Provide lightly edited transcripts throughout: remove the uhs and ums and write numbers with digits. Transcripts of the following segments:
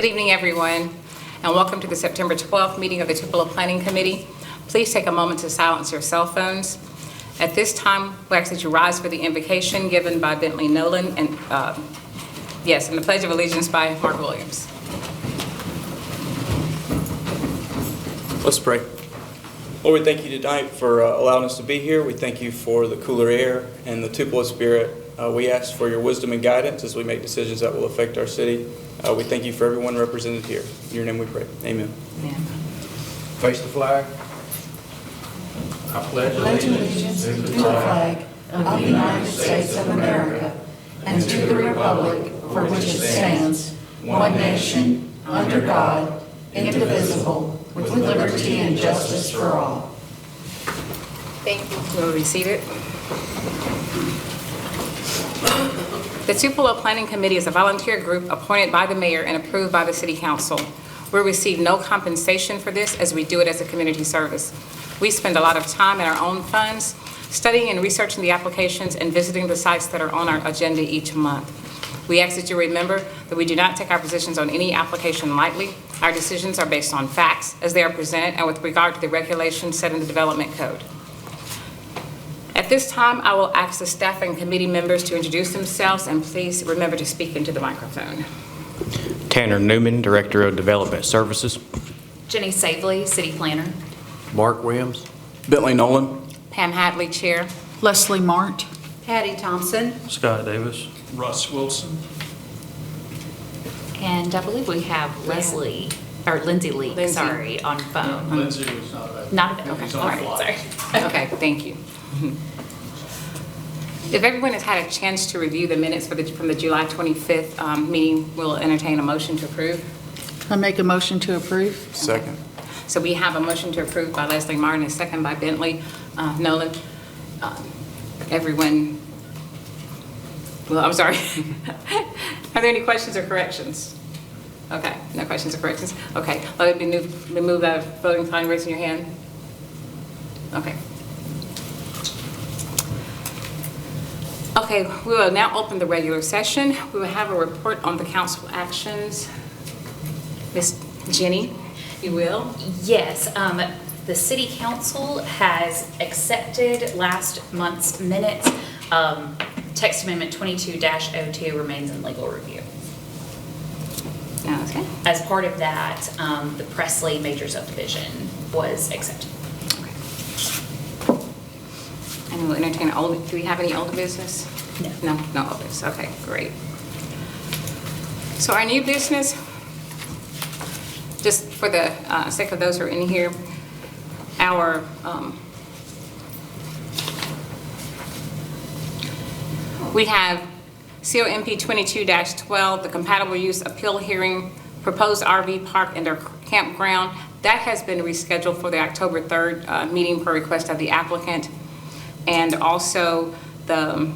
Good evening, everyone, and welcome to the September 12th meeting of the Tupelo Planning Committee. Please take a moment to silence your cell phones. At this time, we ask that you rise for the invocation given by Bentley Nolan and the Pledge of Allegiance by Mark Williams. Let's pray. Lord, we thank you tonight for allowing us to be here. We thank you for the cooler air and the Tupelo spirit. We ask for your wisdom and guidance as we make decisions that will affect our city. We thank you for everyone represented here. In your name we pray. Amen. Amen. Face the flag. I pledge allegiance to the flag of the United States of America and to the republic for which it stands, one nation, under God, indivisible, with liberty and justice for all. Thank you. You will be seated. The Tupelo Planning Committee is a volunteer group appointed by the mayor and approved by the city council. We receive no compensation for this as we do it as a community service. We spend a lot of time in our own funds studying and researching the applications and visiting the sites that are on our agenda each month. We ask that you remember that we do not take our positions on any application lightly. Our decisions are based on facts as they are presented and with regard to the regulations set in the development code. At this time, I will ask the staff and committee members to introduce themselves, and please remember to speak into the microphone. Tanner Newman, Director of Development Services. Jenny Savely, City Planner. Mark Williams. Bentley Nolan. Pam Hadley, Chair. Leslie Mart. Patty Thompson. Scott Davis. Russ Wilson. And I believe we have Lindsay Leak, on phone. Lindsay was not available. Not available. He's Okay, on all right, flight. sorry. Okay, thank you. If everyone has had a chance to review the minutes from the July 25th meeting, we'll entertain a motion to approve. I make a motion to approve. Second. So we have a motion to approve by Leslie Martin, a second by Bentley Nolan. Everyone, well, I'm sorry. Are there any questions or corrections? Okay, no questions or corrections. Okay, let it be moved out of voting time, raising your hand. Okay. Okay, we will now open the regular session. We will have a report on the council actions. Ms. Jenny, if you will. Yes, the City Council has accepted last month's minutes. Text Amendment 22-02 remains in legal review. Okay. As part of that, the Presley major subdivision was accepted. And we'll entertain do we have any old business? No. No old business. Okay, great. So our new business, just for the sake of those who are in here, our we have COMP 22-12, the compatible use appeal hearing, proposed RV park and their campground. That has been rescheduled for the October 3rd meeting per request of the applicant. And also the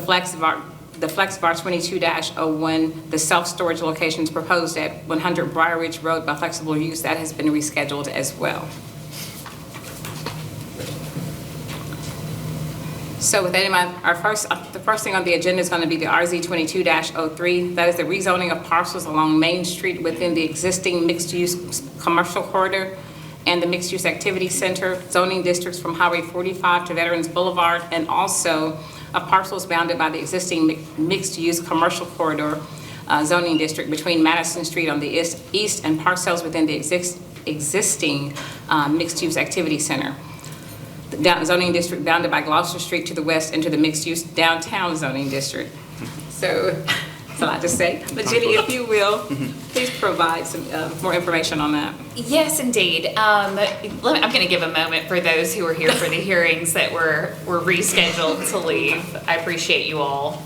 Flex Bar 22-01, the self-storage locations proposed at 100 Briar Ridge Road by flexible use, that has been rescheduled as well. So with that in mind, the first thing on the agenda is going to be the RZ 22-03. That is the rezoning of parcels along Main Street within the existing mixed-use commercial corridor and the mixed-use activity center zoning districts from Highway 45 to Veterans Boulevard, and also of parcels bounded by the existing mixed-use commercial corridor zoning district between Madison Street on the east and parcels within the existing mixed-use activity center. The zoning district bounded by Gloucester Street to the west into the mixed-use downtown zoning district. So that's a lot to say. But Jenny, if you will, please provide some more information on that. Yes, indeed. I'm going to give a moment for those who were here for the hearings that were rescheduled to leave. I appreciate you all.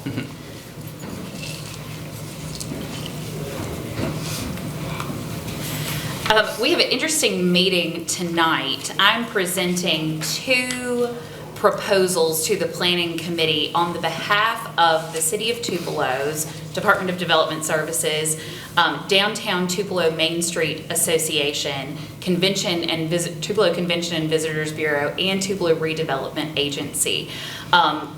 We have an interesting meeting tonight. I'm presenting two proposals to the Planning Committee on the behalf of the City of Tupelo's Department of Development Services, Downtown Tupelo Main Street Association, Tupelo Convention and Visitors Bureau, and Tupelo Redevelopment Agency.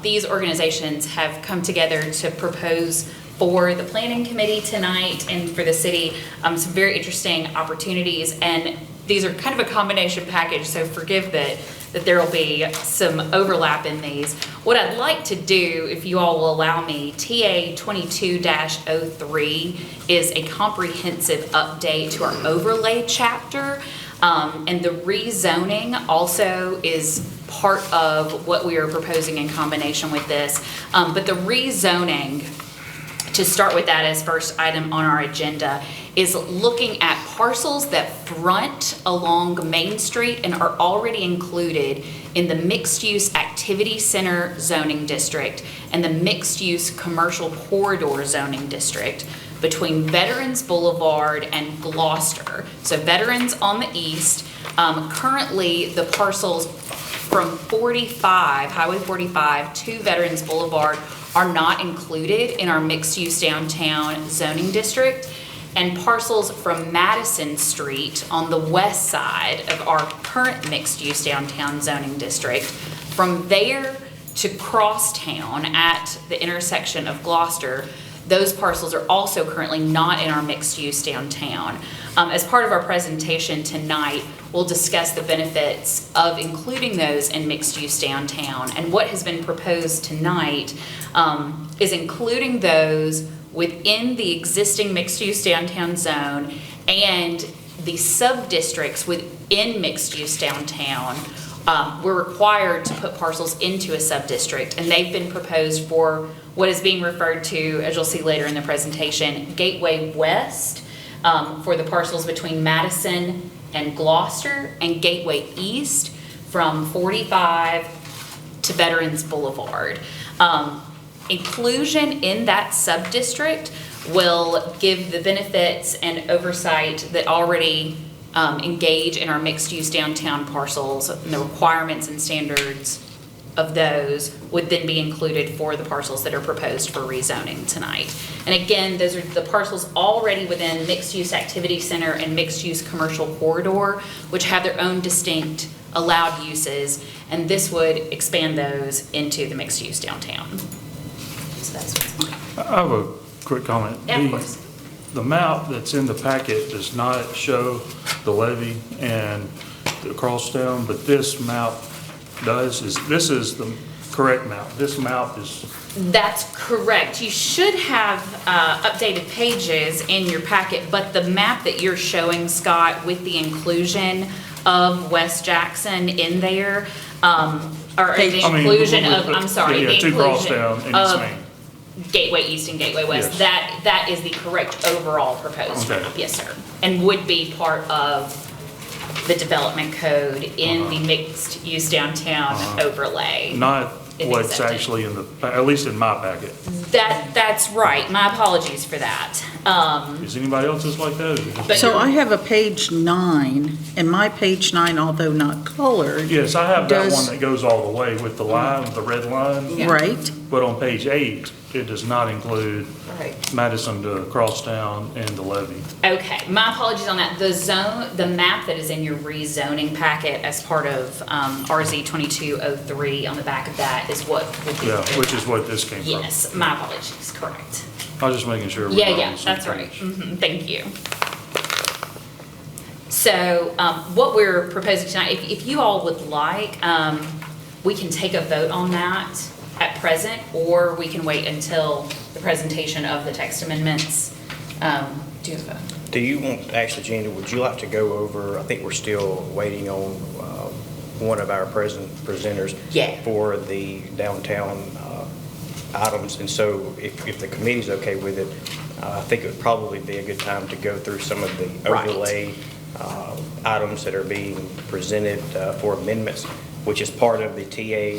These organizations have come together to propose for the planning committee tonight and for the city, some very interesting opportunities. And these are kind of a combination package, so forgive that there will be some overlap in these. What I'd like to do, if you all will allow me, TA 22-03 is a comprehensive update to our overlay chapter. And the rezoning also is part of what we are proposing in combination with this. But the rezoning, to start with that as first item on our agenda, is looking at parcels that front along Main Street and are already included in the mixed-use activity center zoning district and the mixed-use commercial corridor zoning district between Veterans Boulevard and Gloucester. So Veterans on the east. Currently, the parcels from 45, Highway 45 to Veterans Boulevard are not included in our mixed-use downtown zoning district. And parcels from Madison Street on the west side of our current mixed-use downtown zoning district, from there to Crosstown at the intersection of Gloucester, those parcels are also currently not in our mixed-use downtown. As part of our presentation tonight, we'll discuss the benefits of including those in mixed-use downtown. And what has been proposed tonight is including those within the existing mixed-use downtown zone and the sub-districts within mixed-use downtown. We're required to put parcels into a sub-district, and they've been proposed for what is being referred to, as you'll see later in the presentation, Gateway West, for the parcels between Madison and Gloucester, and Gateway East from 45 to Veterans Boulevard. Inclusion in that sub-district will give the benefits and oversight that already engage in our mixed-use downtown parcels, and the requirements and standards of those would then be included for the parcels that are proposed for rezoning tonight. And again, those are the parcels already within mixed-use activity center and mixed-use commercial corridor, which have their own distinct allowed uses, and this would expand those into the mixed-use downtown. So that's what's I have a quick comment. Yeah, of course. The map that's in the packet does not show the levee and the crosstown, but this map does. This is the correct map. This map is, That's correct. You should have updated pages in your packet, but the map that you're showing, Scott, with the inclusion of West Jackson in there, or the inclusion of, I'm sorry, the to inclusion crosstown and East of Main. Gateway East and Gateway West, Yes. that is the correct overall proposed Okay. map, yes, sir. And would be part of the development code in the mixed-use downtown overlay. Not If what's accepted. actually in the, at least in my packet. That's right. My apologies for that. Is anybody else's like that? Or just- But So you're- I have a page 9, and my page 9, although not colored, Yes, I have that Does- one that goes all the way with the line, the red line. right? But on page 8, it does not include Right. Madison to Crosstown and the levee. Okay, my apologies on that. The map that is in your rezoning packet as part of RZ 2203 on the back of that is what would be. Yeah, which is what this came from. Yes, my apologies, correct. I was just making sure. we're Yeah, on yeah, the same that's right. page. Thank you. So what we're proposing tonight, if you all would like, we can take a vote on that at present, or we can wait until the presentation of the text amendments. Do you have a? Do you want, actually, Gina, would you like to go over, I think we're still waiting on one of our presenters Yeah. for the downtown items, and so if the committee's okay with it, I think it would probably be a good time to go through some of the Right. overlay items that are being presented for amendments, which is part of the TA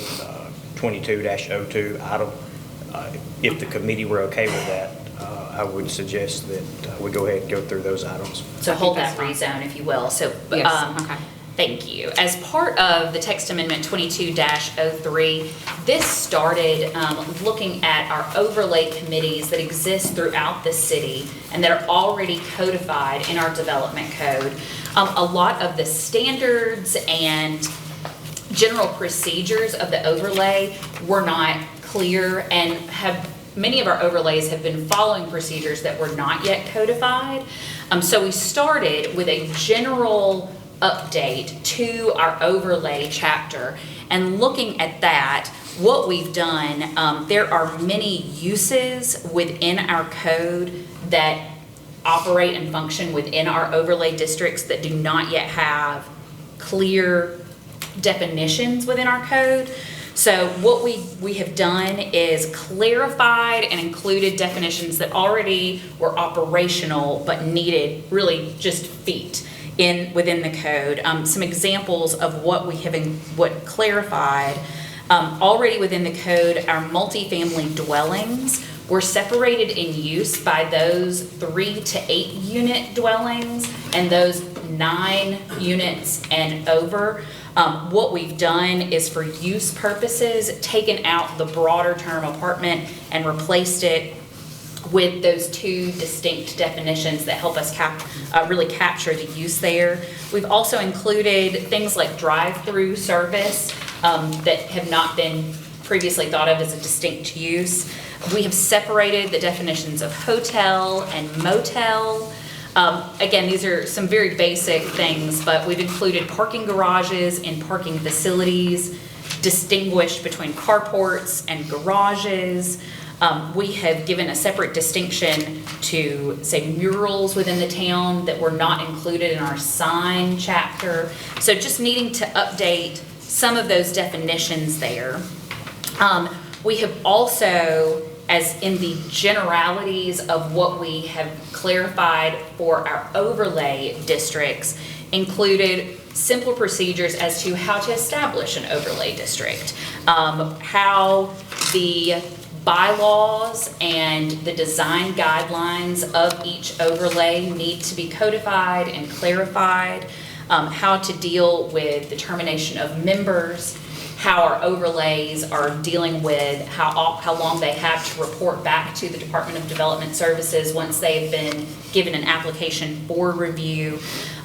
22-02 item. If the committee were okay with that, I would suggest that we go ahead and go through those items. So I hold think that that's rezone, if you will. So, Yes, okay. thank you. As part of the text amendment 22-03, this started looking at our overlay committees that exist throughout the city and that are already codified in our development code. A lot of the standards and general procedures of the overlay were not clear and have many of our overlays have been following procedures that were not yet codified. So we started with a general update to our overlay chapter, and looking at that, what we've done, there are many uses within our code that operate and function within our overlay districts that do not yet have clear definitions within our code. So what we have done is clarified and included definitions that already were operational but needed really just feet within the code. Some examples of what we have clarified. Already within the code, our multifamily dwellings were separated in use by those 3 to 8 unit dwellings and those 9 units and over. What we've done is, for use purposes, taken out the broader term apartment and replaced it with those 2 distinct definitions that help us really capture the use there. We've also included things like drive-through service that have not been previously thought of as a distinct use. We have separated the definitions of hotel and motel. Again, these are some very basic things, but we've included parking garages and parking facilities, distinguished between carports and garages. We have given a separate distinction to, say, murals within the town that were not included in our sign chapter. So just needing to update some of those definitions there. We have also, as in the generalities of what we have clarified for our overlay districts, included simpler procedures as to how to establish an overlay district, how the bylaws and the design guidelines of each overlay need to be codified and clarified, how to deal with the termination of members, how our overlays are dealing with how long they have to report back to the Department of Development Services once they've been given an application for review.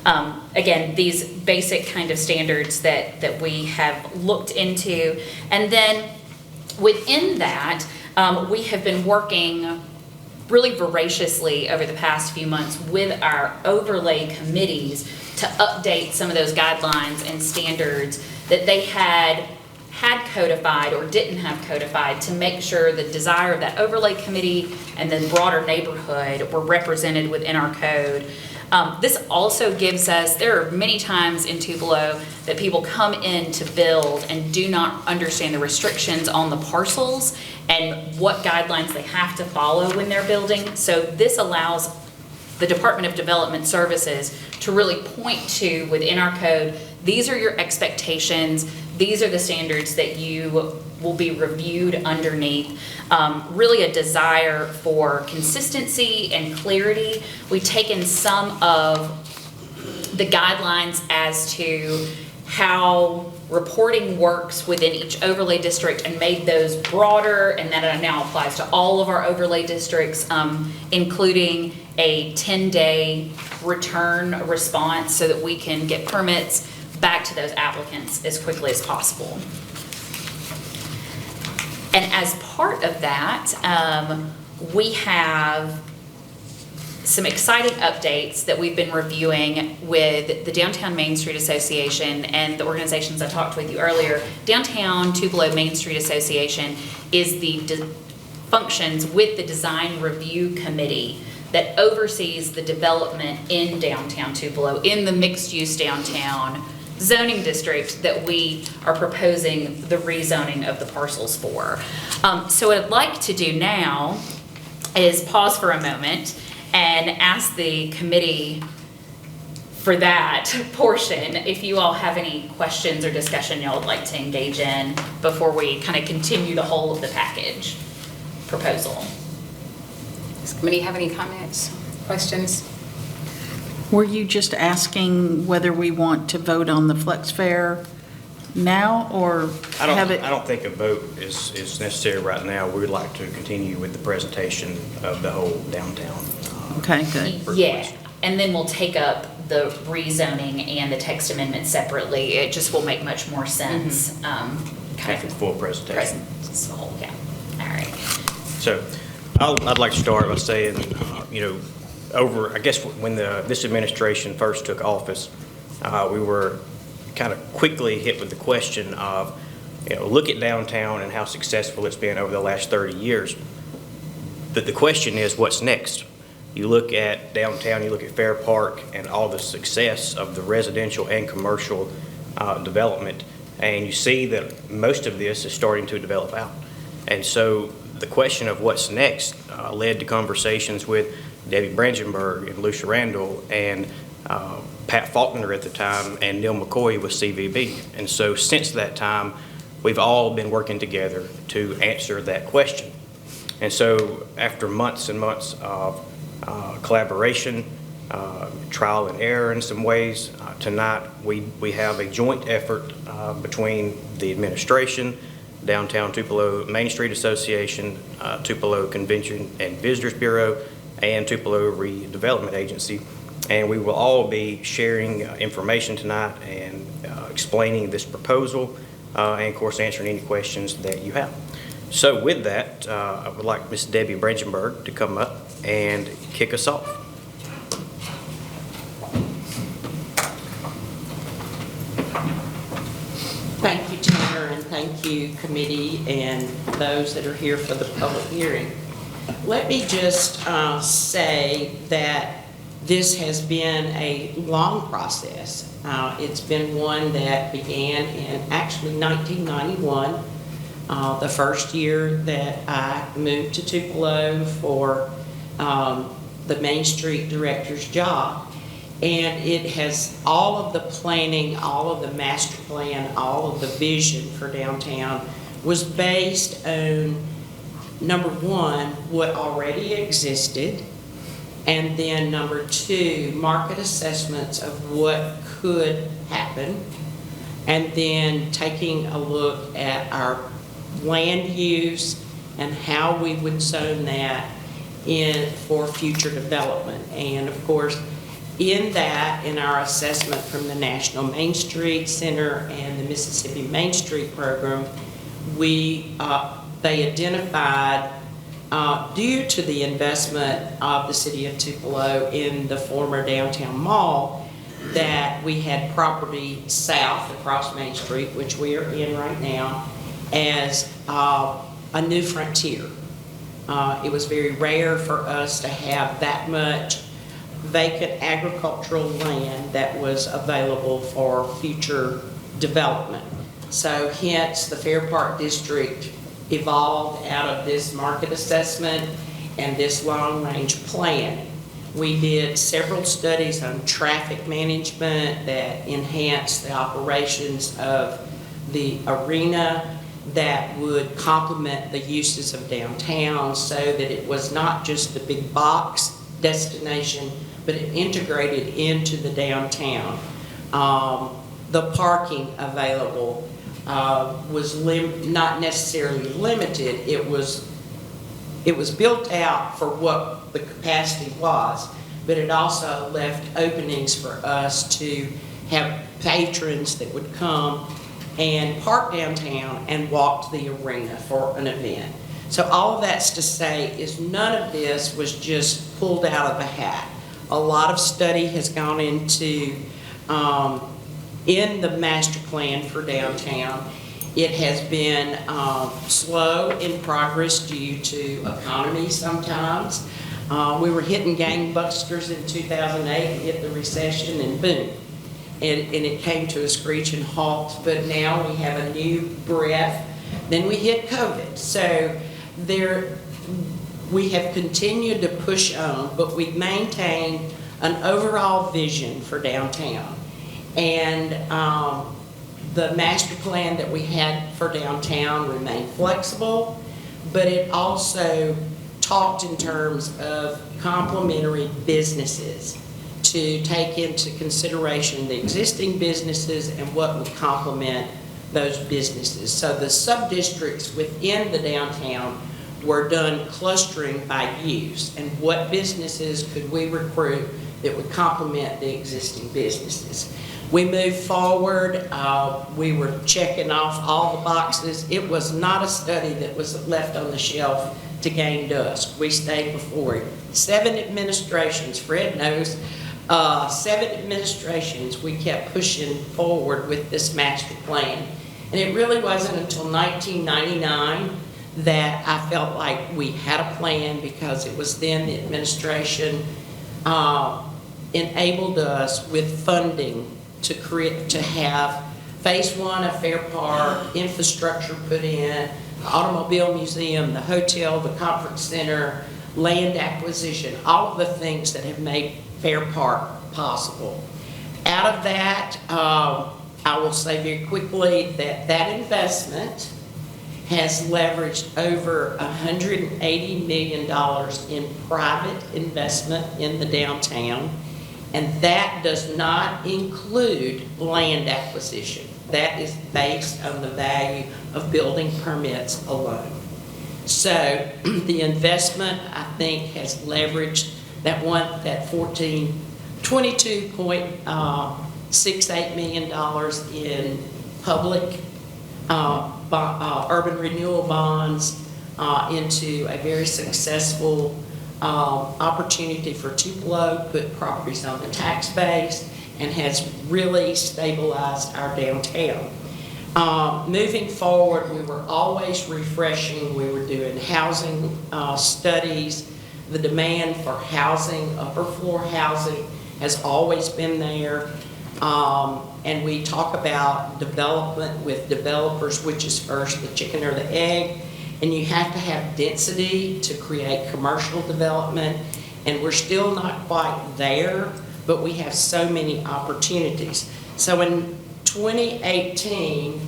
Again, these basic kind of standards that we have looked into. And then within that, we have been working really voraciously over the past few months with our overlay committees to update some of those guidelines and standards that they had codified or didn't have codified, to make sure the desire of that overlay committee and the broader neighborhood were represented within our code. This also gives us, there are many times in Tupelo that people come in to build and do not understand the restrictions on the parcels and what guidelines they have to follow when they're building. So this allows the Department of Development Services to really point to within our code, these are your expectations, these are the standards that you will be reviewed underneath. Really a desire for consistency and clarity. We've taken some of the guidelines as to how reporting works within each overlay district and made those broader, and that now applies to all of our overlay districts, including a 10-day return response so that we can get permits back to those applicants as quickly as possible. And as part of that, we have some exciting updates that we've been reviewing with the Downtown Main Street Association and the organizations I talked with you earlier. Downtown Tupelo Main Street Association is functions with the Design Review Committee that oversees the development in downtown Tupelo, in the mixed-use downtown zoning district that we are proposing the rezoning of the parcels for. So what I'd like to do now is pause for a moment and ask the committee for that portion, if you all have any questions or discussion y'all would like to engage in before we kind of continue the whole of the package proposal. Does the committee have any comments, questions? Were you just asking whether we want to vote on the flex fare now, or have it? I don't think a vote is necessary right now. We would like to continue with the presentation of the whole downtown. Okay, good. Yeah, and then we'll take up the rezoning and the text amendment separately. It just will make much more sense. After the full presentation. Yeah, all right. So I'd like to start by saying, I guess when this administration first took office, we were kind of quickly hit with the question of, look at downtown and how successful it's been over the last 30 years. But the question is, what's next? You look at downtown, you look at Fair Park and all the success of the residential and commercial development, and you see that most of this is starting to develop out. And so the question of what's next led to conversations with Debbie Brandenburg and Lucia Randall and Pat Faulkner at the time and Neil McCoy with CVB. And so since that time, we've all been working together to answer that question. And so after months and months of collaboration, trial and error in some ways, tonight we have a joint effort between the administration, Downtown Tupelo Main Street Association, Tupelo Convention and Visitors Bureau, and Tupelo Redevelopment Agency. And we will all be sharing information tonight and explaining this proposal and of course answering any questions that you have. So with that, I would like Ms. Debbie Brandenburg to come up and kick us off. Thank you, Tanner, and thank you, committee, and those that are here for the public hearing. Let me just say that this has been a long process. It's been one that began in actually 1991, the first year that I moved to Tupelo for the Main Street Director's job. And it has all of the planning, all of the master plan, all of the vision for downtown was based on, number one, what already existed, and then number two, market assessments of what could happen, and then taking a look at our land use and how we would zone that in for future development. And of course, in that, in our assessment from the National Main Street Center and the Mississippi Main Street Program, they identified, due to the investment of the city of Tupelo in the former downtown mall, that we had property south across Main Street, which we are in right now, as a new frontier. It was very rare for us to have that much vacant agricultural land that was available for future development. So hence the Fair Park District evolved out of this market assessment and this long-range plan. We did several studies on traffic management that enhanced the operations of the arena that would complement the uses of downtown so that it was not just a big box destination, but it integrated into the downtown. The parking available was not necessarily limited. It was built out for what the capacity was, but it also left openings for us to have patrons that would come and park downtown and walk to the arena for an event. So all of that's to say is none of this was just pulled out of the hat. A lot of study has gone into, in the master plan for downtown. It has been slow in progress due to economy sometimes. We were hitting gangbusters in 2008, hit the recession, and boom. And it came to a screeching halt, but now we have a new breath. Then we hit COVID. So we have continued to push on, but we've maintained an overall vision for downtown. And the master plan that we had for downtown remained flexible, but it also talked in terms of complementary businesses to take into consideration the existing businesses and what would complement those businesses. So the sub-districts within the downtown were done clustering by use and what businesses could we recruit that would complement the existing businesses. We moved forward. We were checking off all the boxes. It was not a study that was left on the shelf to gain dusk. We stayed before it. 7 administrations, Fred knows, 7 administrations, we kept pushing forward with this master plan. And it really wasn't until 1999 that I felt like we had a plan, because it was then the administration enabled us with funding to have Phase 1 of Fair Park, infrastructure put in, the automobile museum, the hotel, the conference center, land acquisition, all of the things that have made Fair Park possible. Out of that, I will say very quickly that that investment has leveraged over $180 million in private investment in the downtown, and that does not include land acquisition. That is based on the value of building permits alone. So the investment, I think, has leveraged that $22.68 million in public urban renewal bonds into a very successful opportunity for Tupelo, put properties on the tax base, and has really stabilized our downtown. Moving forward, we were always refreshing. We were doing housing studies. The demand for housing, upper floor housing, has always been there. And we talk about development with developers, which is first the chicken or the egg. And you have to have density to create commercial development. And we're still not quite there, but we have so many opportunities. So in 2018,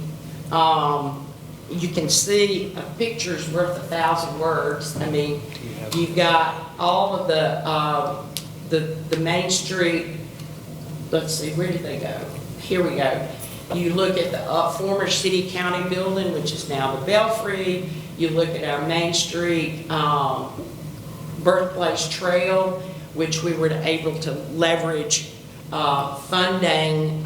you can see a picture's worth 1,000 words. I mean, you've got all of the Main Street. Let's see, where did they go? Here we go. You look at the former city county building, which is now the Belfry. You look at our Main Street Birthplace Trail, which we were able to leverage funding,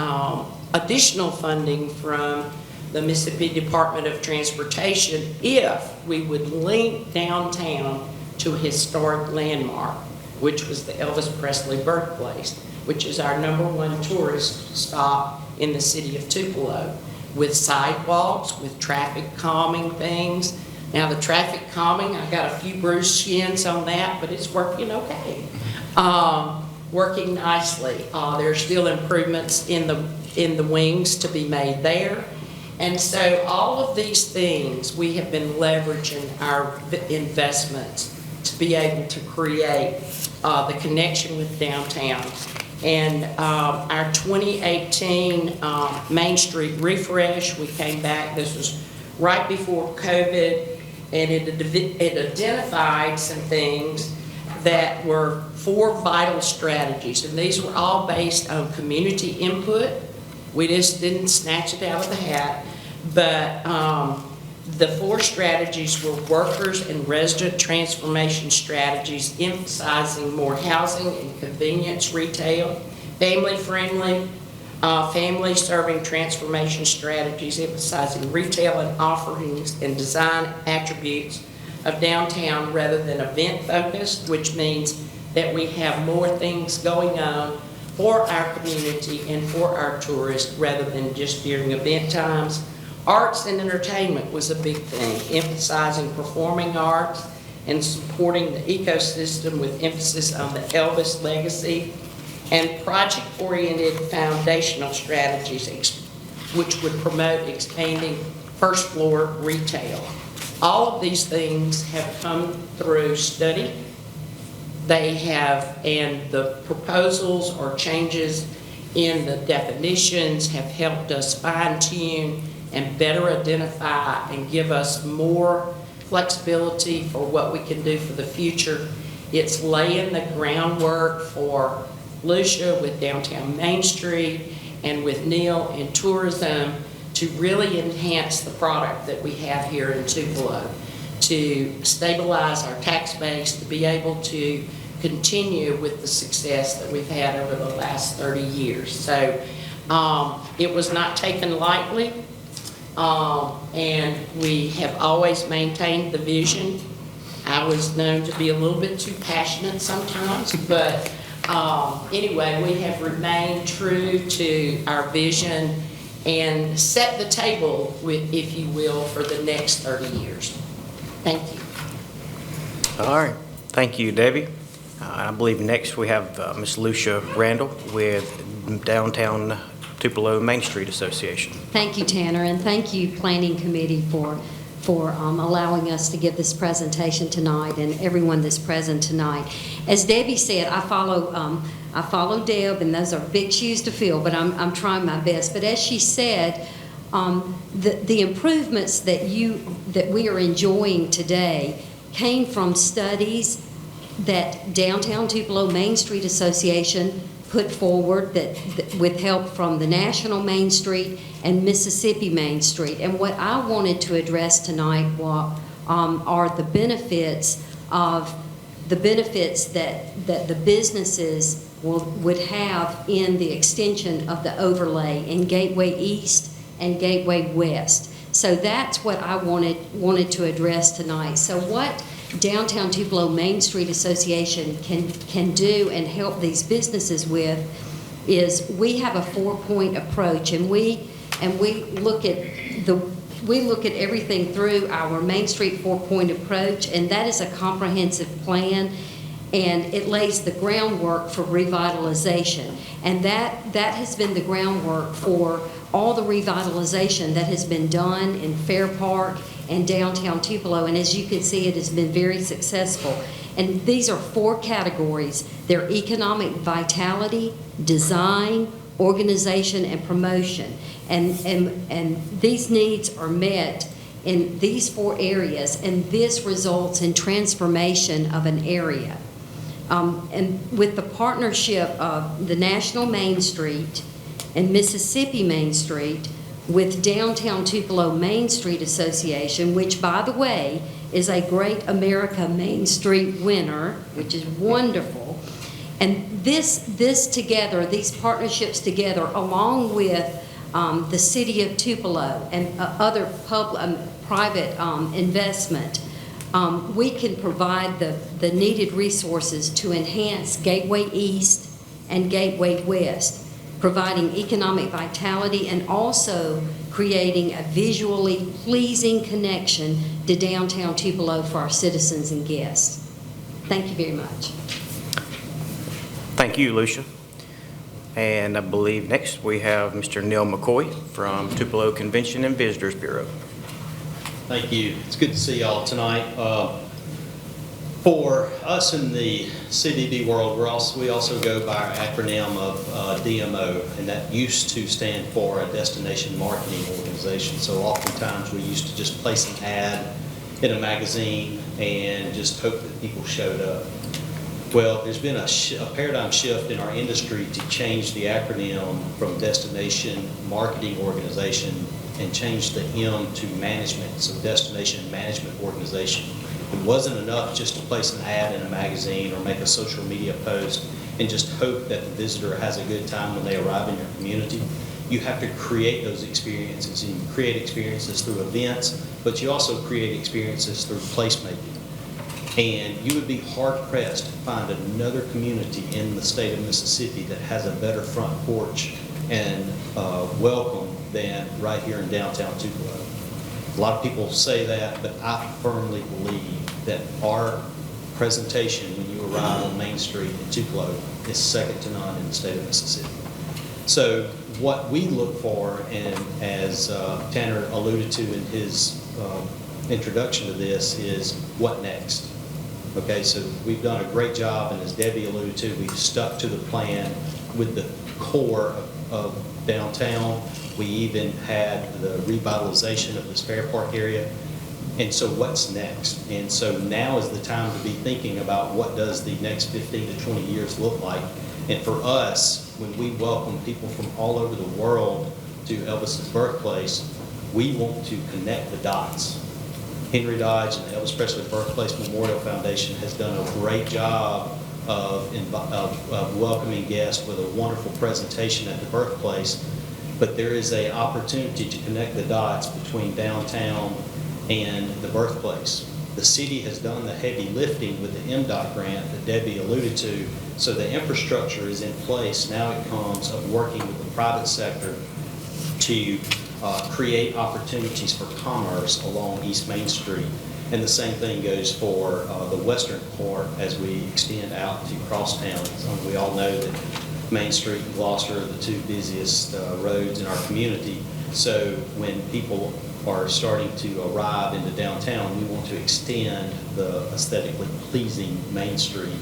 additional funding from the Mississippi Department of Transportation if we would link downtown to a historic landmark, which was the Elvis Presley birthplace, which is our #1 tourist stop in the city of Tupelo, with sidewalks, with traffic calming things. Now the traffic calming, I got a few bruised shins on that, but it's working okay. Working nicely. There are still improvements in the wings to be made there. And so all of these things, we have been leveraging our investments to be able to create the connection with downtown. And our 2018 Main Street refresh, we came back, this was right before COVID, and it identified some things that were 4 vital strategies, and these were all based on community input. We just didn't snatch it out of the hat, but the 4 strategies were workers and resident transformation strategies, emphasizing more housing and convenience retail, family-friendly, family-serving transformation strategies, emphasizing retail and offerings and design attributes of downtown rather than event-focused, which means that we have more things going on for our community and for our tourists rather than just during event times. Arts and entertainment was a big thing, emphasizing performing arts and supporting the ecosystem with emphasis on the Elvis legacy, and project-oriented foundational strategies which would promote expanding first floor retail. All of these things have come through study. They have, and the proposals or changes in the definitions have helped us fine-tune and better identify and give us more flexibility for what we can do for the future. It's laying the groundwork for Lucia with downtown Main Street and with Neil in tourism to really enhance the product that we have here in Tupelo, to stabilize our tax base, to be able to continue with the success that we've had over the last 30 years. So it was not taken lightly, and we have always maintained the vision I was known to be a little bit too passionate sometimes, but anyway, we have remained true to our vision and set the table, if you will, for the next 30 years. Thank you. All right, thank you, Debbie. I believe next we have Ms. Lucia Randall with Downtown Tupelo Main Street Association. Thank you, Tanner, and thank you, Planning Committee, for allowing us to give this presentation tonight, and everyone that's present tonight. As Debbie said, I follow Deb, and those are big shoes to fill, but I'm trying my best. But as she said, the improvements that we are enjoying today came from studies that Downtown Tupelo Main Street Association put forward with help from the National Main Street and Mississippi Main Street. And what I wanted to address tonight are the benefits that the businesses would have in the extension of the overlay in Gateway East and Gateway West. So that's what I wanted to address tonight. So what Downtown Tupelo Main Street Association can do and help these businesses with is we have a 4-point approach, and we look at everything through our Main Street 4-point approach, and that is a comprehensive plan, and it lays the groundwork for revitalization. And that has been the groundwork for all the revitalization that has been done in Fair Park and downtown Tupelo, and as you can see, it has been very successful. And these are 4 categories. They're economic vitality, design, organization, and promotion. And these needs are met in these 4 areas, and this results in transformation of an area. And with the partnership of the National Main Street and Mississippi Main Street with Downtown Tupelo Main Street Association, which, by the way, is a Great America Main Street winner, which is wonderful. And this together, these partnerships together, along with the City of Tupelo and other private investment, we can provide the needed resources to enhance Gateway East and Gateway West, providing economic vitality and also creating a visually pleasing connection to downtown Tupelo for our citizens and guests. Thank you very much. Thank you, Lucia. And I believe next we have Mr. Neil McCoy from Tupelo Convention and Visitors Bureau. Thank you. It's good to see y'all tonight. For us in the CDD world, we also go by our acronym of DMO, and that used to stand for a Destination Marketing Organization. So oftentimes we used to just place an ad in a magazine and just hope that people showed up. Well, there's been a paradigm shift in our industry to change the acronym from Destination Marketing Organization and change the M to management, so Destination Management Organization. It wasn't enough just to place an ad in a magazine or make a social media post and just hope that the visitor has a good time when they arrive in your community. You have to create those experiences, and you create experiences through events, but you also create experiences through placemaking. And you would be hard-pressed to find another community in the state of Mississippi that has a better front porch and welcome than right here in downtown Tupelo. A lot of people say that, but I firmly believe that our presentation when you arrive on Main Street in Tupelo is second to none in the state of Mississippi. So what we look for, and as Tanner alluded to in his introduction to this, is what next? Okay, so we've done a great job, and as Debbie alluded to, we've stuck to the plan with the core of downtown. We even had the revitalization of this Fair Park area. And so what's next? And so now is the time to be thinking about what does the next 15 to 20 years look like. And for us, when we welcome people from all over the world to Elvis's birthplace, we want to connect the dots. Henry Dodge and the Elvis Presley Birthplace Memorial Foundation has done a great job of welcoming guests with a wonderful presentation at the birthplace. But there is an opportunity to connect the dots between downtown and the birthplace. The city has done the heavy lifting with the MDOT grant that Debbie alluded to, so the infrastructure is in place. Now it comes of working with the private sector to create opportunities for commerce along East Main Street. And the same thing goes for the western part as we extend out to Crosstown. We all know that Main Street and Gloucester are the two busiest roads in our community. So when people are starting to arrive into downtown, we want to extend the aesthetically pleasing Main Street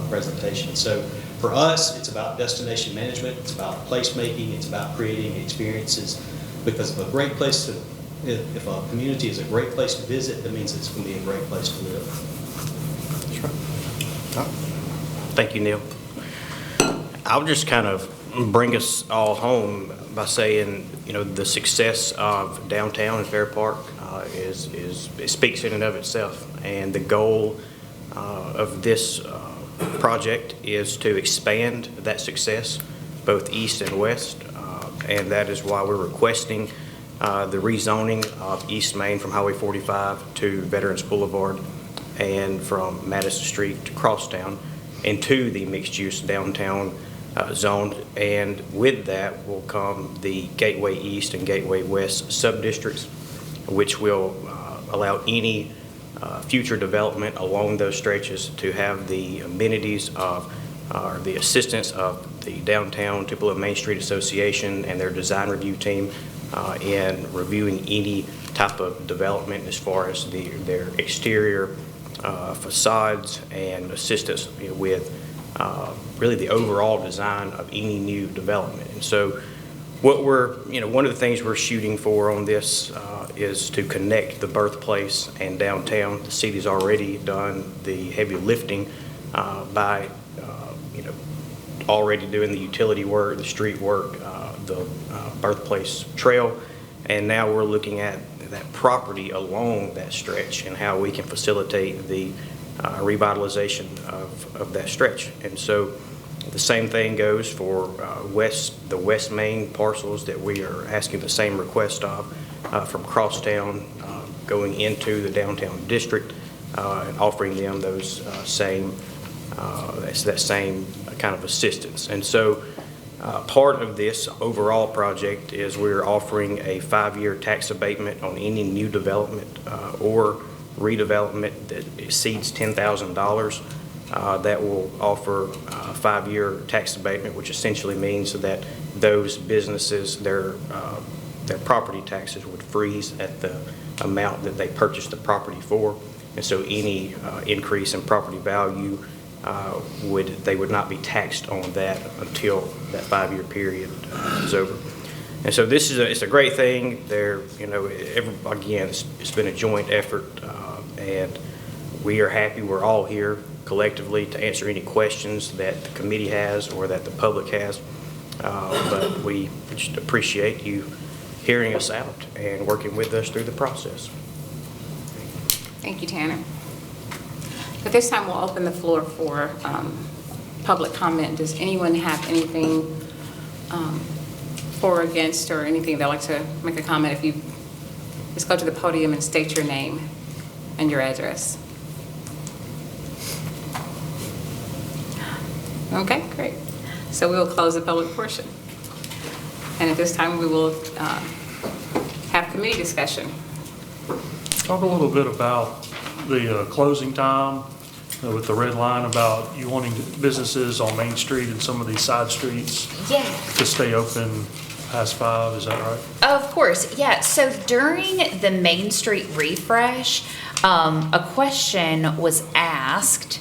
presentation. So for us, it's about destination management, it's about placemaking, it's about creating experiences, because if if a community is a great place to visit, that means it's going to be a great place to live. Thank you, Neil. I'll just kind of bring us all home by saying, you know, the success of downtown and Fair Park it speaks in and of itself. And the goal of this project is to expand that success, both east and west. And that is why we're requesting the rezoning of East Main from Highway 45 to Veterans Boulevard and from Madison Street to Crosstown into the mixed-use downtown zone. And with that will come the Gateway East and Gateway West sub-districts, which will allow any future development along those stretches to have the amenities of or the assistance of the Downtown Tupelo Main Street Association and their design review team in reviewing any type of development as far as their exterior facades and assistance with really the overall design of any new development. And so what one of the things we're shooting for on this is to connect the birthplace and downtown. The city's already done the heavy lifting by already doing the utility work, the street work, the birthplace trail, and now we're looking at that property along that stretch and how we can facilitate the revitalization of that stretch. And so the same thing goes for the West Main parcels that we are asking the same request of from Crosstown going into the downtown district and offering them those that same kind of assistance. And so part of this overall project is we're offering a 5-year tax abatement on any new development or redevelopment that exceeds $10,000. That will offer a 5-year tax abatement, which essentially means that those businesses, their property taxes would freeze at the amount that they purchased the property for. And so any increase in property value they would not be taxed on that until that 5-year period is over. And so this is it's a great thing. Again, it's been a joint effort, and we are happy. We're all here collectively to answer any questions that the committee has or that the public has. But we just appreciate you hearing us out and working with us through the process. Thank you, Tanner. At this time, we'll open the floor for public comment. Does anyone have anything for or against or anything they'd like to make a comment? If you just go to the podium and state your name and your address. Okay, great. So we will close the public portion. And at this time, we will have committee discussion. Talk a little bit about the closing time with the red line about you wanting businesses on Main Street and some of these side streets to stay open past 5, is that right? Of course, yeah. So during the Main Street refresh, a question was asked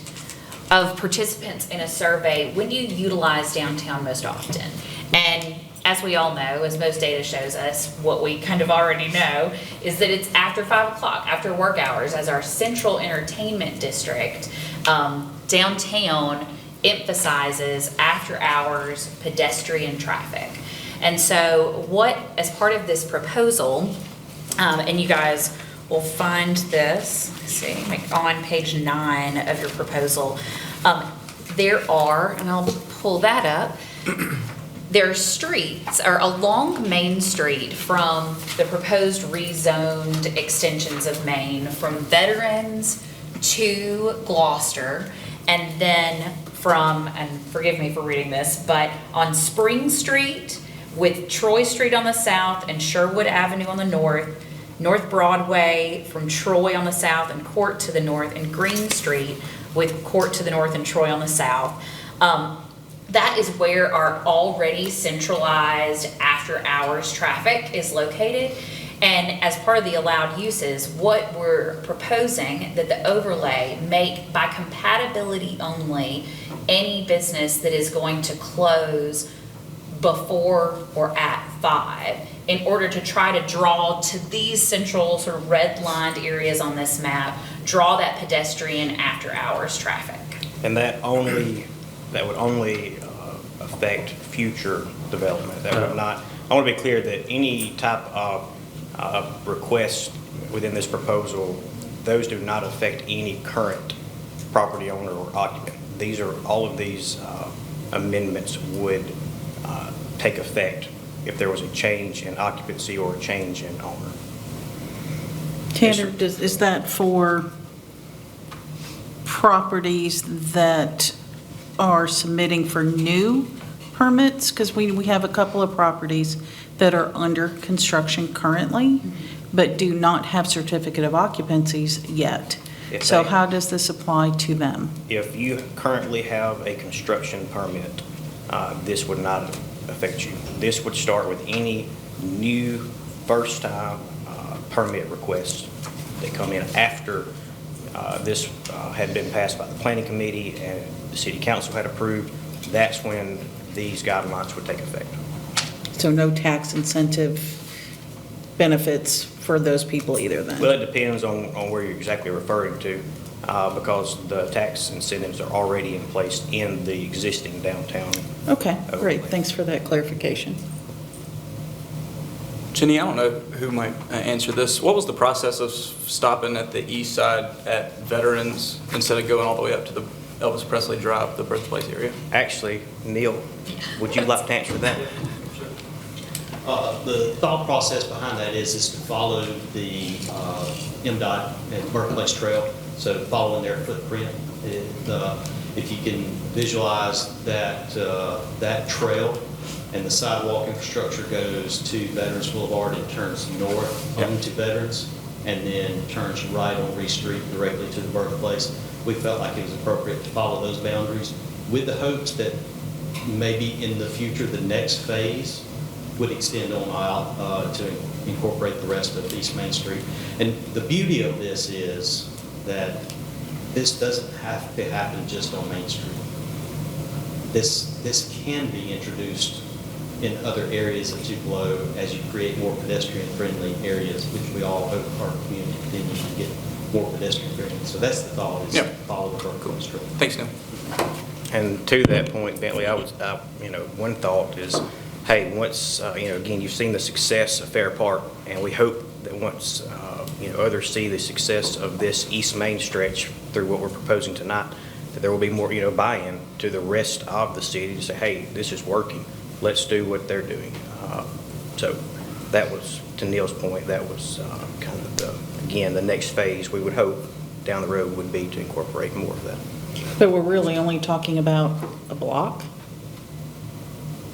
of participants in a survey: when do you utilize downtown most often? And as we all know, as most data shows us, what we kind of already know is that it's after 5 o'clock, after work hours, as our central entertainment district. Downtown emphasizes after hours pedestrian traffic. And so as part of this proposal, and you guys will find this, let's see, on page 9 of your proposal, there are, and I'll pull that up, There are streets, or along Main Street from the proposed rezoned extensions of Main, from Veterans to Gloucester, and then from, and forgive me for reading this, but on Spring Street with Troy Street on the south and Sherwood Avenue on the north, North Broadway from Troy on the south and Court to the north, and Green Street with Court to the north and Troy on the south. That is where our already centralized after-hours traffic is located. And as part of the allowed uses, what we're proposing that the overlay make by compatibility only any business that is going to close before or at 5 in order to try to draw to these central sort of red-lined areas on this map, draw that pedestrian after-hours traffic. And that would only affect future development. That would not, I want to be clear that any type of requests within this proposal, those do not affect any current property owner or occupant. All of these amendments would take effect if there was a change in occupancy or a change in owner. Tanner, is that for properties that are submitting for new permits? Because we have a couple of properties that are under construction currently, but do not have certificate of occupancies yet. So how does this apply to them? If you currently have a construction permit, this would not affect you. This would start with any new first-time permit requests that come in after this had been passed by the planning committee and the city council had approved. That's when these guidelines would take effect. So no tax incentive benefits for those people either then? Well, it depends on where you're exactly referring to, because the tax incentives are already in place in the existing downtown. Okay, great. Thanks for that clarification. Jenny, I don't know who might answer this. What was the process of stopping at the east side at Veterans instead of going all the way up to the Elvis Presley Drive, the birthplace area? Actually, Neil, would you like to answer that? The thought process behind that is to follow the MDOT and Birthplace Trail, so following their footprint. If you can visualize that, that trail and the sidewalk infrastructure goes to Veterans Boulevard and turns north onto Veterans and then turns right on Reese Street directly to the birthplace. We felt like it was appropriate to follow those boundaries with the hopes that maybe in the future, the next phase would extend on out to incorporate the rest of East Main Street. And the beauty of this is that this doesn't have to happen just on Main Street. This can be introduced in other areas of Tupelo as you create more pedestrian-friendly areas, which we all hope our community continues to get more pedestrian-friendly. So that's the thought, is follow the Birthplace Trail. Thanks, Neil. And to that point, Bentley, one thought is, hey, once, again, you've seen the success of Fair Park, and we hope that once, others see the success of this East Main stretch through what we're proposing tonight, that there will be more, buy-in to the rest of the city to say, hey, this is working. Let's do what they're doing. So that was, to Neil's point, that was kind of the next phase we would hope down the road would be to incorporate more of that. But we're really only talking about a block?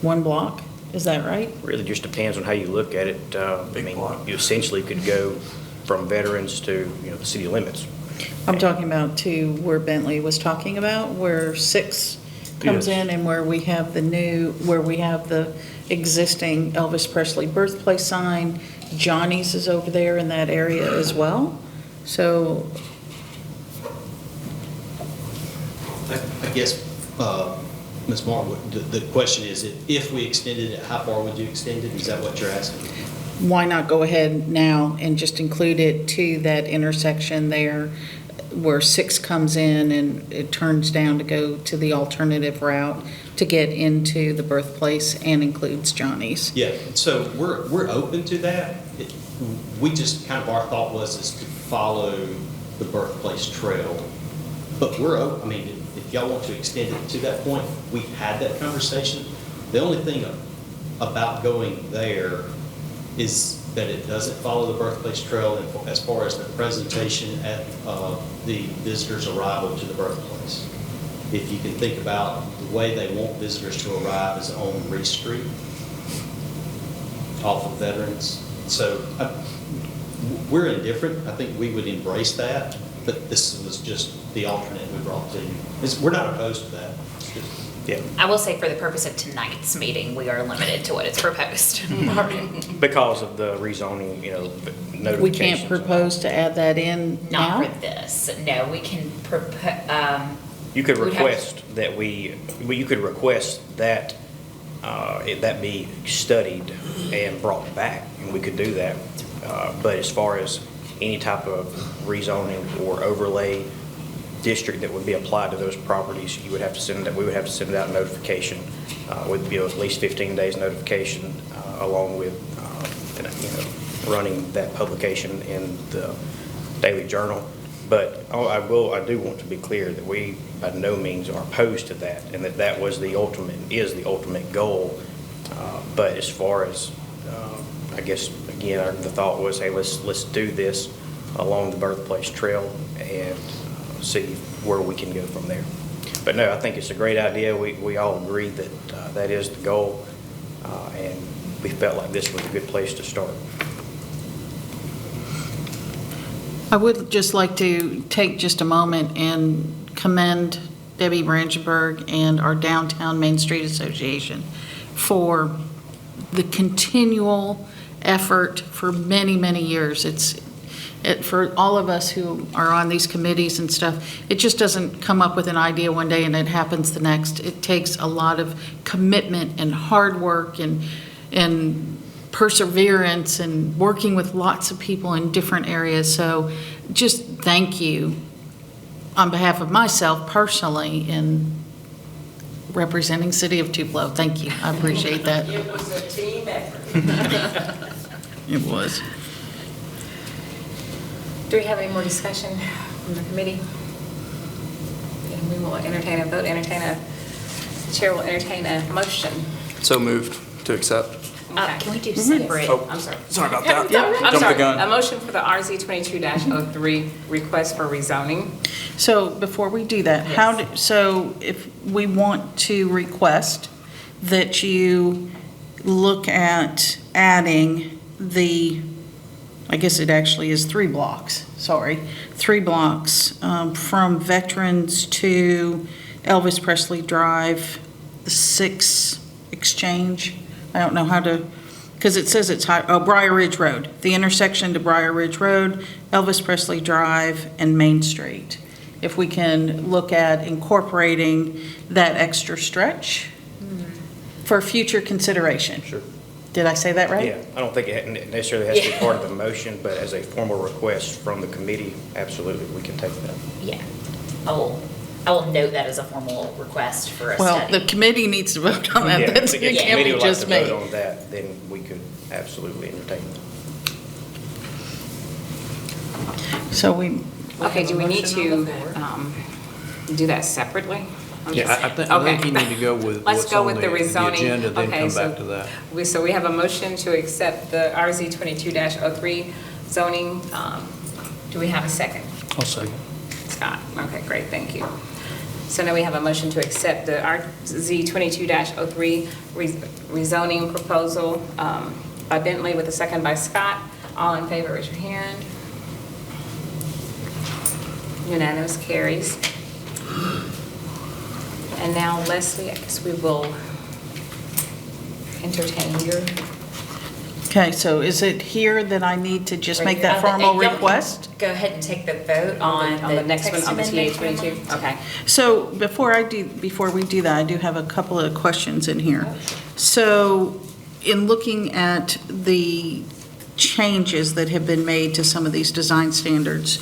One block? Is that right? Really just depends on how you look at it. You essentially could go from Veterans to, the city limits. I'm talking about to where Bentley was talking about, where 6 comes in and where we have the existing Elvis Presley birthplace sign. Johnny's is over there in that area as well. So I guess, Ms. Marwood, the question is, if we extended it, how far would you extend it? Is that what you're asking? why not go ahead now and just include it to that intersection there where 6 comes in and it turns down to go to the alternative route to get into the birthplace and includes Johnny's? Yeah, so we're open to that. We just kind of, our thought was is to follow the birthplace trail. But we're open, I mean, if y'all want to extend it to that point, we've had that conversation. The only thing about going there is that it doesn't follow the birthplace trail as far as the presentation at the visitor's arrival to the birthplace. If you can think about the way they want visitors to arrive is on Reese Street, off of Veterans. So we're indifferent. I think we would embrace that, but this was just the alternate we brought to you. We're not opposed to that. It's just- Yeah, I will say for the purpose of tonight's meeting, we are limited to what is proposed. because of the rezoning, notifications. We can't propose to add that in Not now? for this. No, we can You could We'd have- request that you could request that, that be studied and brought back, and we could do that. But as far as any type of rezoning or overlay district that would be applied to those properties, we would have to send out a notification, with, at least 15 days notification, along with, running that publication in the Daily Journal. But I do want to be clear that we by no means are opposed to that, and that is the ultimate goal. But as far as, I guess, again, the thought was, hey, let's do this along the birthplace trail and see where we can go from there. But no, I think it's a great idea. We all agree that that is the goal, and we felt like this was a good place to start. I would just like to take just a moment and commend Debbie Brandenburg and our Downtown Main Street Association for the continual effort for many, many years. For all of us who are on these committees and stuff, it just doesn't come up with an idea one day and it happens the next. It takes a lot of commitment and hard work and perseverance and working with lots of people in different areas. So just thank you on behalf of myself personally in representing City of Tupelo. Thank you. I appreciate that. It was a team effort. It was. Do we have any more discussion from the committee? And we will entertain a vote, the chair will entertain a motion. So moved to accept. Okay. Can we do separate? Oh, I'm sorry. sorry about that. I'm Jumped the sorry. gun. A motion for the RZ 22-03 request for rezoning. So before we do that, so if we want to request that you look at adding I guess it actually is 3 blocks, 3 blocks from Veterans to Elvis Presley Drive, the 6 Exchange. I don't know how to, because it says it's Briar Ridge Road, the intersection to Briar Ridge Road, Elvis Presley Drive, and Main Street. If we can look at incorporating that extra stretch for future consideration. Sure. Did I say that right? Yeah, I don't think it necessarily has to be part of the motion, but as a formal request from the committee, absolutely, we can take that. Yeah. I will note that as a formal request for a Well, study. the committee needs to vote on that. Yeah, That's, if it the can't committee be would like just to me. vote on that, then we could absolutely entertain that. So we, Okay, do we need to do that separately? I'm Yeah, just- I think Okay. you need to go with Let's what's go on with the the rezoning. agenda, then Okay, come so back to that. So we have a motion to accept the RZ 22-03 zoning. Do we have a second? I'll second. Scott, okay, great, thank you. So now we have a motion to accept the RZ 22-03 rezoning proposal by Bentley with a second by Scott. All in favor, raise your hand. Unanimous, carries. And now Leslie, I guess we will entertain your, okay, so is it here that I need to just make that formal And y'all can request? Go ahead and take the vote on the next one, text on the amendment. TA 22? Okay. So before we do that, I do have a couple of questions in here. So in looking at the changes that have been made to some of these design standards,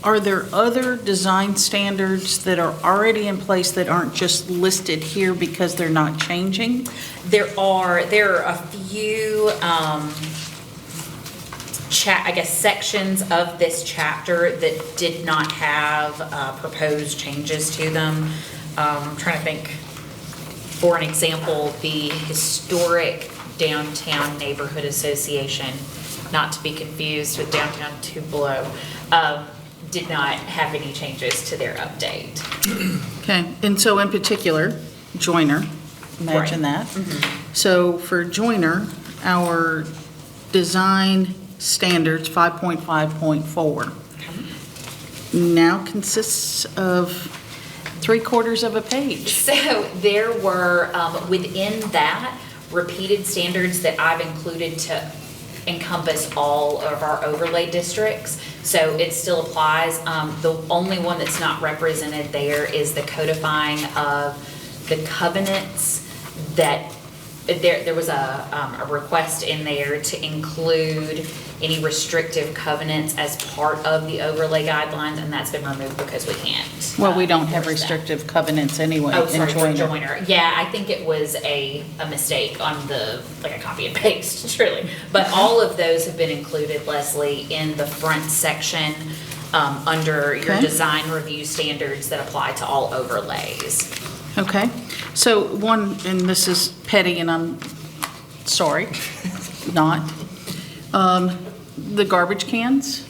are there other design standards that are already in place that aren't just listed here because they're not changing? There are a few, I guess, sections of this chapter that did not have proposed changes to them. I'm trying to think. For an example, the Historic Downtown Neighborhood Association, not to be confused with Downtown Tupelo, did not have any changes to their update. Okay, and so in particular, Joyner, imagine Right. that. So for Joyner, our design standards, 5.5.4, now consists of 3/4 of a page. So there were, within that, repeated standards that I've included to encompass all of our overlay districts. So it still applies. The only one that's not represented there is the codifying of the covenants that, there was a request in there to include any restrictive covenants as part of the overlay guidelines, and that's been removed because we can't. Well, we don't have enforce that. restrictive covenants anyway Oh, in sorry, for Joyner. Joyner. Yeah, I think it was a mistake on the, like a copy and paste, truly. But all of those have been included, Leslie, in the front section, under your Okay. design review standards that apply to all overlays. Okay, so one, and this is petty, and I'm sorry, not, the garbage cans.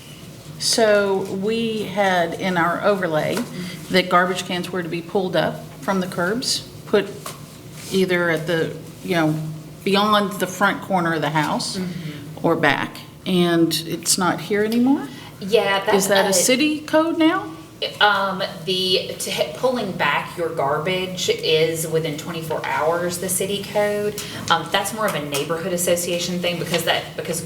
So we had in our overlay that garbage cans were to be pulled up from the curbs, put either at the, beyond the front corner of the house or back, and it's not here anymore? Yeah, that's. Is that a city code now? Pulling back your garbage is within 24 hours, the city code. That's more of a neighborhood association thing because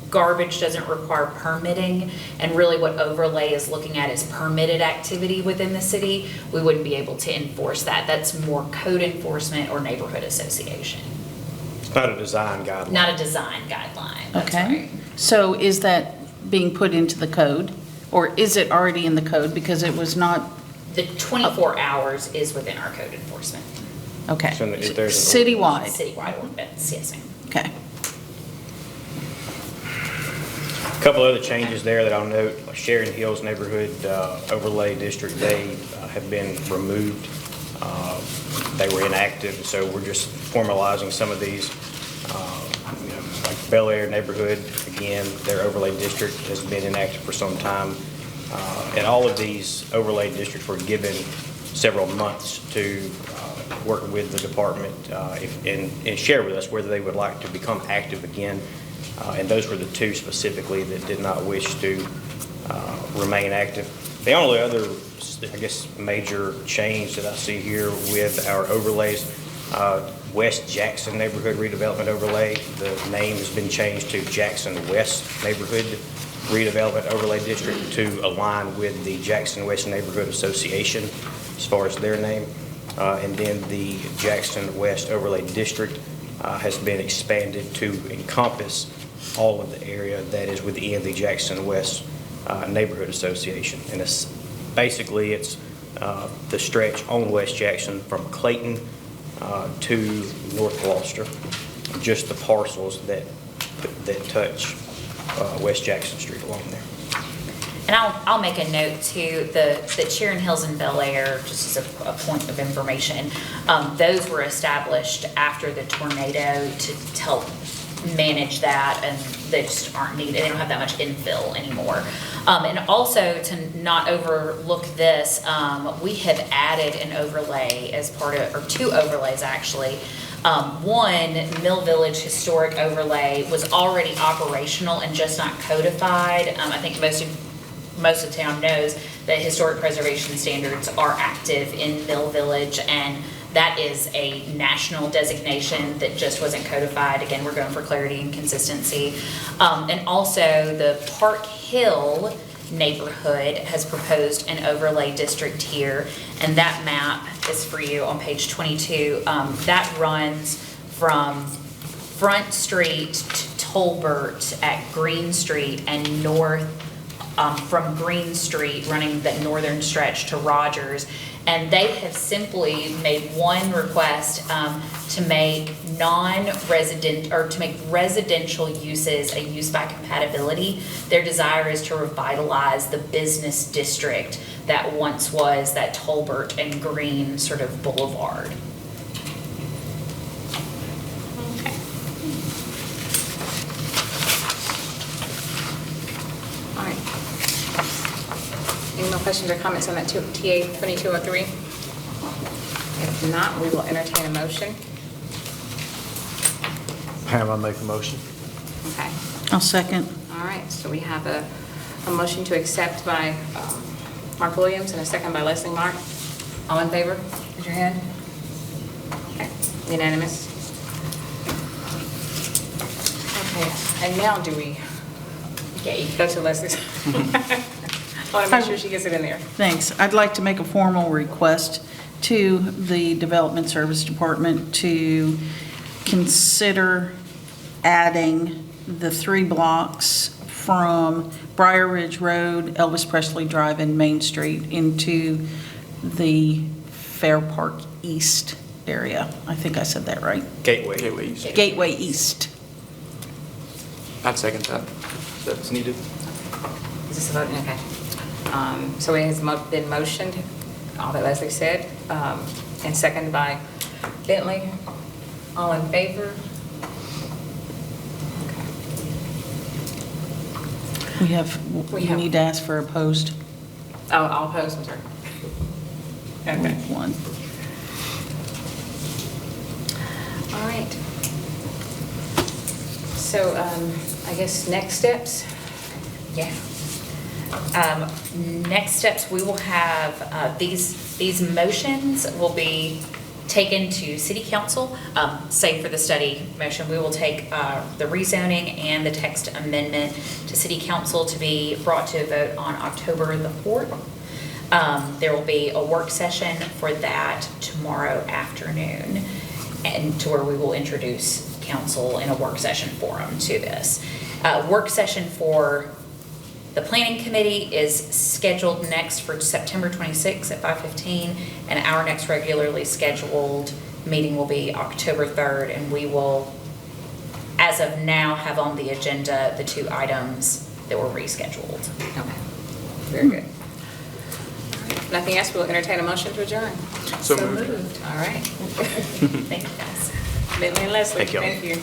garbage doesn't require permitting, and really what overlay is looking at is permitted activity within the city. We wouldn't be able to enforce that. That's more code enforcement or neighborhood association, It's not a design guideline. not a design guideline. That's Okay, right. so is that being put into the code? Or is it already in the code because it was not, The 24 hours is within our code enforcement. okay. So if there's an Citywide, Citywide ordinance, yes, ma'am. okay. A couple other changes there that I'll note, like Sharon Hills Neighborhood Overlay District, they have been removed. They were inactive, so we're just formalizing some of these. Like Bel Air Neighborhood, again, their overlay district has been inactive for some time. And all of these overlay districts were given several months to work with the department and share with us whether they would like to become active again. And those were the two specifically that did not wish to remain active. The only other, I guess, major change that I see here with our overlays, West Jackson Neighborhood Redevelopment Overlay, the name has been changed to Jackson West Neighborhood Redevelopment Overlay District to align with the Jackson West Neighborhood Association as far as their name. And then the Jackson West Overlay District has been expanded to encompass all of the area that is within the Jackson West Neighborhood Association. And it's the stretch on West Jackson from Clayton to North Gloucester, just the parcels that touch West Jackson Street along there. And I'll make a note too, that Sharon Hills and Bel Air, just as a point of information, those were established after the tornado to help manage that, and they just aren't needed. They don't have that much infill anymore. And also to not overlook this, we have added an overlay as part of, or two overlays actually. One, Mill Village Historic Overlay was already operational and just not codified. I think most of town knows that historic preservation standards are active in Mill Village, and that is a national designation that just wasn't codified. Again, we're going for clarity and consistency. And also the Park Hill neighborhood has proposed an overlay district here, and that map is for you on page 22. That runs from Front Street to Tolbert at Green Street and north from Green Street, running that northern stretch to Rogers. And they have simply made one request to make residential uses a use by compatibility. Their desire is to revitalize the business district that once was that Tolbert and Green sort of boulevard. questions or comments on that TA 2203? If not, we will entertain a motion. Pam, I make a motion. Okay. I'll second. All right, so we have a motion to accept by Mark Williams and a second by Leslie Mark. All in favor? Raise your hand. Okay, unanimous. Okay, and now do we, go to Leslie's. I want to make sure she gets it in there. Thanks. I'd like to make a formal request to the Development Service Department to consider adding the 3 blocks from Briar Ridge Road, Elvis Presley Drive, and Main Street into the Fair Park East area. I think I said that right. Gateway. Gateway East. Gateway East. I'd second that. That's needed. Is this a vote? Okay. So it has been motioned, all that Leslie said, and seconded by Bentley. All in favor? We have- need to ask for opposed. Oh, all opposed, I'm sorry. Okay. One. All right. So I guess next steps? Yeah. Next steps, we will have, these motions will be taken to city council. Save for the study motion, we will take the rezoning and the text amendment to city council to be brought to a vote on October the 4th. There will be a work session for that tomorrow afternoon, and to where we will introduce council in a work session forum to this. Work session for the planning committee is scheduled next for September 26th at 5:15, and our next regularly scheduled meeting will be October 3rd, and we will, as of now, have on the agenda the 2 items that were rescheduled. Okay. Very good. Nothing else, we'll entertain a motion to adjourn. So moved. All right. Thank you, guys. Bentley and Leslie, Thank you. thank you.